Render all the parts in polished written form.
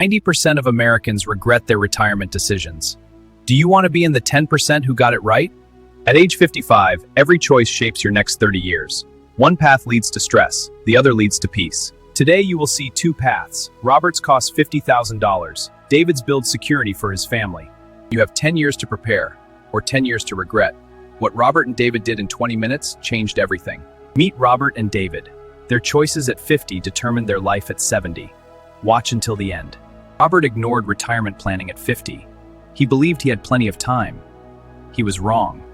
90% of Americans regret their retirement decisions. Do you want to be in the 10% who got it right? At age 55, every choice shapes your next 30 years. One path leads to stress, the other leads to peace. Today you will see two paths. Robert's costs $50,000. David's builds security for his family. You have 10 years to prepare, or 10 years to regret. What Robert and David did in 20 minutes changed everything. Meet Robert and David. Their choices at 50 determined their life at 70. Watch until the end. Robert ignored retirement planning at 50. He believed he had plenty of time. He was wrong.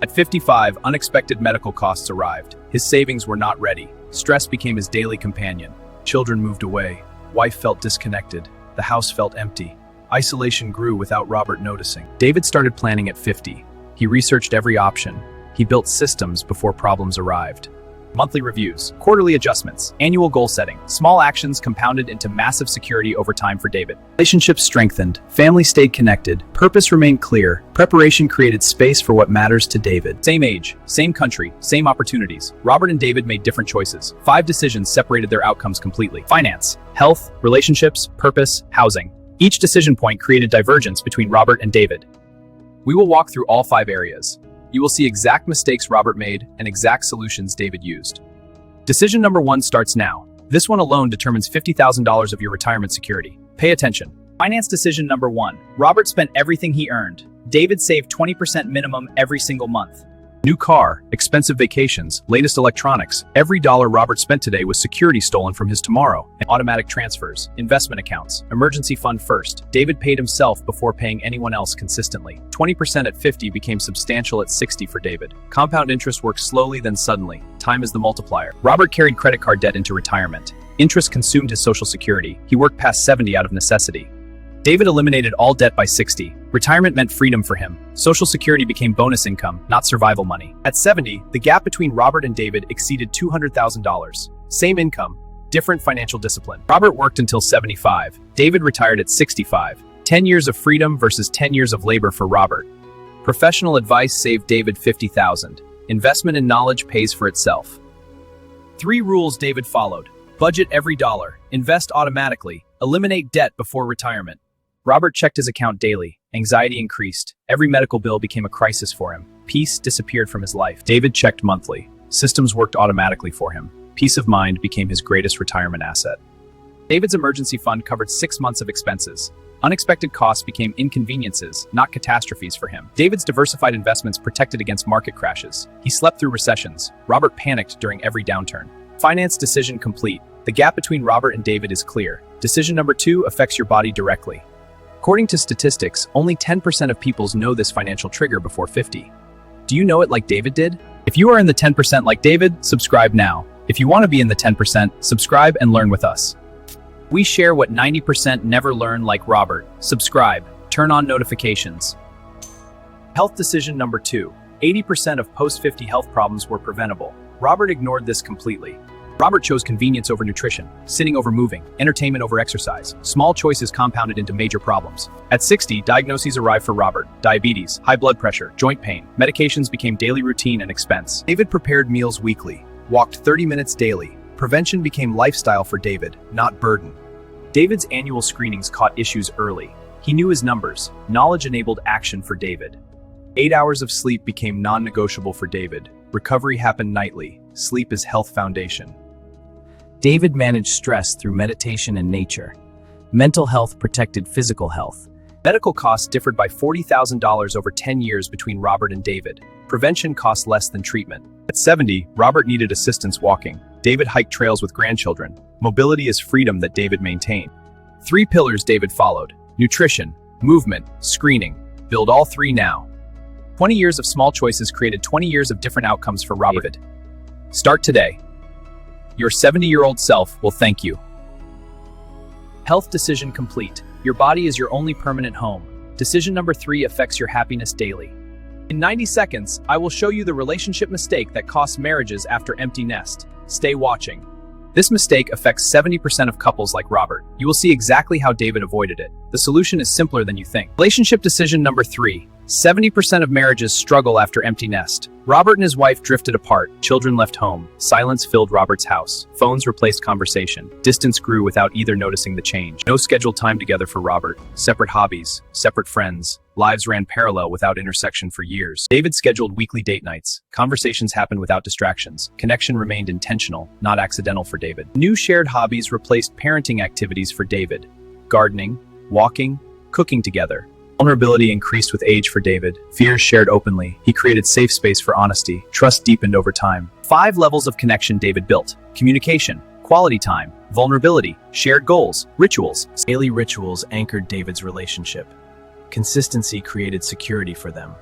At 55, unexpected medical costs arrived. His savings were not ready. Stress became his daily companion. Children moved away. Wife felt disconnected. The house felt empty. Isolation grew without Robert noticing. David started planning at 50. He researched every option. He built systems before problems arrived. Monthly reviews, quarterly adjustments, annual goal setting, small actions compounded into massive security over time for David. Relationships strengthened, family stayed connected, purpose remained clear, preparation created space for what matters to David. Same age, same country, same opportunities. Robert and David made different choices. 5 decisions separated their outcomes completely. Finance, health, relationships, purpose, housing. Each decision point created divergence between Robert and David. We will walk through all 5 areas. You will see exact mistakes Robert made and exact solutions David used. Decision number 1 starts now. This one alone determines $50,000 of your retirement security. Pay attention. Finance decision number 1. Robert spent everything he earned. David saved 20% minimum every single month. New car, expensive vacations, latest electronics. Every dollar Robert spent today was security stolen from his tomorrow. And automatic transfers, investment accounts, emergency fund first. David paid himself before paying anyone else consistently. 20% at 50 became substantial at 60 for David. Compound interest works slowly then suddenly. Time is the multiplier. Robert carried credit card debt into retirement. Interest consumed his Social Security. He worked past 70 out of necessity. David eliminated all debt by 60. Retirement meant freedom for him. Social Security became bonus income, not survival money. At 70, the gap between Robert and David exceeded $200,000. Same income, different financial discipline. Robert worked until 75. David retired at 65. 10 years of freedom versus 10 years of labor for Robert. Professional advice saved David $50,000. Investment in knowledge pays for itself. 3 rules David followed. Budget every dollar. Invest automatically. Eliminate debt before retirement. Robert checked his account daily. Anxiety increased. Every medical bill became a crisis for him. Peace disappeared from his life. David checked monthly. Systems worked automatically for him. Peace of mind became his greatest retirement asset. David's emergency fund covered 6 months of expenses. Unexpected costs became inconveniences, not catastrophes for him. David's diversified investments protected against market crashes. He slept through recessions. Robert panicked during every downturn. Finance decision complete. The gap between Robert and David is clear. Decision number 2 affects your body directly. According to statistics, only 10% of people know this financial trigger before 50. Do you know it like David did? If you are in the 10% like David, subscribe now. If you want to be in the 10%, subscribe and learn with us. We share what 90% never learn like Robert. Subscribe. Turn on notifications. Health decision number 2. 80% of post-50 health problems were preventable. Robert ignored this completely. Robert chose convenience over nutrition, sitting over moving, entertainment over exercise. Small choices compounded into major problems. At 60, diagnoses arrived for Robert. Diabetes, high blood pressure, joint pain. Medications became daily routine and expense. David prepared meals weekly, walked 30 minutes daily. Prevention became lifestyle for David, not burden. David's annual screenings caught issues early. He knew his numbers. Knowledge enabled action for David. 8 hours of sleep became non-negotiable for David. Recovery happened nightly. Sleep is health foundation. David managed stress through meditation and nature. Mental health protected physical health. Medical costs differed by $40,000 over 10 years between Robert and David. Prevention cost less than treatment. At 70, Robert needed assistance walking. David hiked trails with grandchildren. Mobility is freedom that David maintained. 3 pillars David followed: nutrition, movement, screening. Build all 3 now. 20 years of small choices created 20 years of different outcomes for Robert. Start today. Your 70-year-old self will thank you. Health decision complete. Your body is your only permanent home. Decision number 3 affects your happiness daily. In 90 seconds, I will show you the relationship mistake that costs marriages after empty nest. Stay watching. This mistake affects 70% of couples like Robert. You will see exactly how David avoided it. The solution is simpler than you think. Relationship decision number 3. 70% of marriages struggle after empty nest. Robert and his wife drifted apart. Children left home. Silence filled Robert's house. Phones replaced conversation. Distance grew without either noticing the change. No scheduled time together for Robert. Separate hobbies. Separate friends. Lives ran parallel without intersection for years. David scheduled weekly date nights. Conversations happened without distractions. Connection remained intentional, not accidental for David. New shared hobbies replaced parenting activities for David. Gardening, walking, cooking together. Vulnerability increased with age for David. Fears shared openly. He created safe space for honesty. Trust deepened over time. 5 levels of connection David built. Communication, quality time, vulnerability, shared goals, rituals. Daily rituals anchored David's relationship. Consistency created security for them.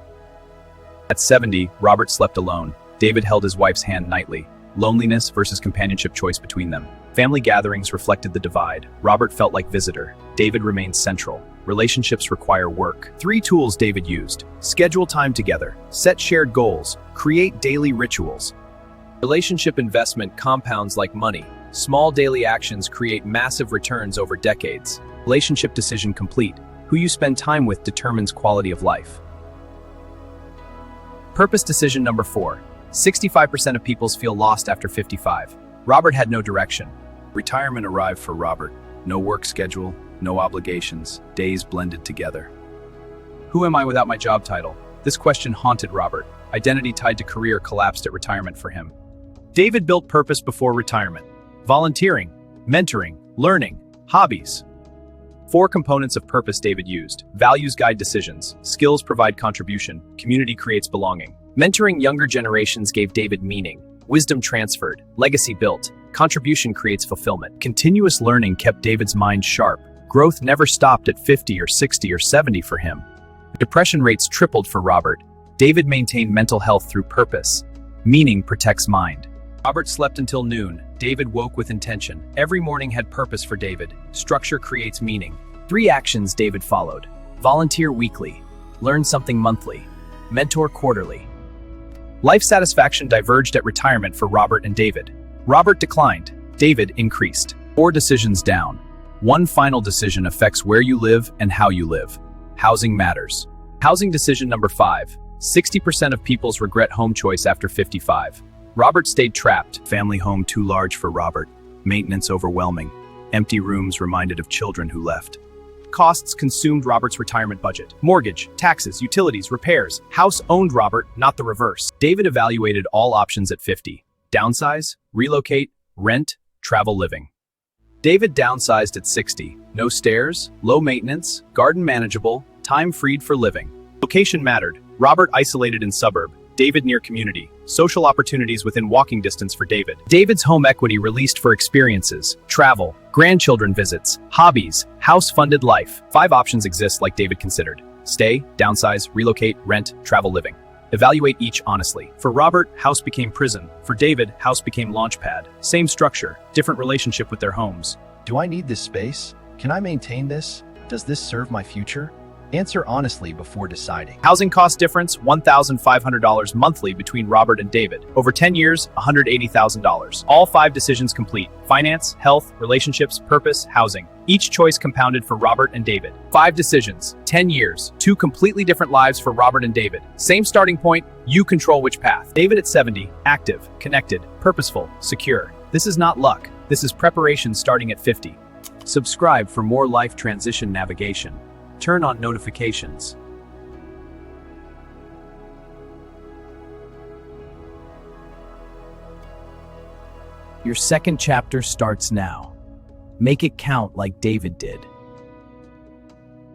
At 70, Robert slept alone. David held his wife's hand nightly. Loneliness versus companionship choice between them. Family gatherings reflected the divide. Robert felt like visitor. David remained central. Relationships require work. 3 tools David used. Schedule time together. Set shared goals. Create daily rituals. Relationship investment compounds like money. Small daily actions create massive returns over decades. Relationship decision complete. Who you spend time with determines quality of life. Purpose decision number 4. 65% of people feel lost after 55. Robert had no direction. Retirement arrived for Robert. No work schedule, no obligations, days blended together. Who am I without my job title? This question haunted Robert. Identity tied to career collapsed at retirement for him. David built purpose before retirement. Volunteering, mentoring, learning, hobbies. 4 components of purpose David used. Values guide decisions. Skills provide contribution. Community creates belonging. Mentoring younger generations gave David meaning. Wisdom transferred. Legacy built. Contribution creates fulfillment. Continuous learning kept David's mind sharp. Growth never stopped at 50 or 60 or 70 for him. Depression rates tripled for Robert. David maintained mental health through purpose. Meaning protects mind. Robert slept until noon. David woke with intention. Every morning had purpose for David. Structure creates meaning. 3 actions David followed. Volunteer weekly. Learn something monthly. Mentor quarterly. Life satisfaction diverged at retirement for Robert and David. Robert declined. David increased. 4 decisions down. 1 final decision affects where you live and how you live. Housing matters. Housing decision number 5. 60% of people's regret home choice after 55. Robert stayed trapped. Family home too large for Robert. Maintenance overwhelming. Empty rooms reminded of children who left. Costs consumed Robert's retirement budget. Mortgage, taxes, utilities, repairs. House owned Robert, not the reverse. David evaluated all options at 50. Downsize, relocate, rent, travel living. David downsized at 60. No stairs, low maintenance, garden manageable, time freed for living. Location mattered. Robert isolated in suburb. David near community. Social opportunities within walking distance for David. David's home equity released for experiences, travel, grandchildren visits, hobbies, house-funded life. 5 options exist like David considered. Stay, downsize, relocate, rent, travel living. Evaluate each honestly. For Robert, house became prison. For David, house became launchpad. Same structure, different relationship with their homes. Do I need this space? Can I maintain this? Does this serve my future? Answer honestly before deciding. Housing cost difference, $1,500 monthly between Robert and David. Over 10 years, $180,000. All 5 decisions complete. Finance, health, relationships, purpose, housing. Each choice compounded for Robert and David. 5 decisions, 10 years, 2 completely different lives for Robert and David. Same starting point, you control which path. David at 70, active, connected, purposeful, secure. This is not luck. This is preparation starting at 50. Subscribe for more life transition navigation. Turn on notifications. Your second chapter starts now. Make it count like David did.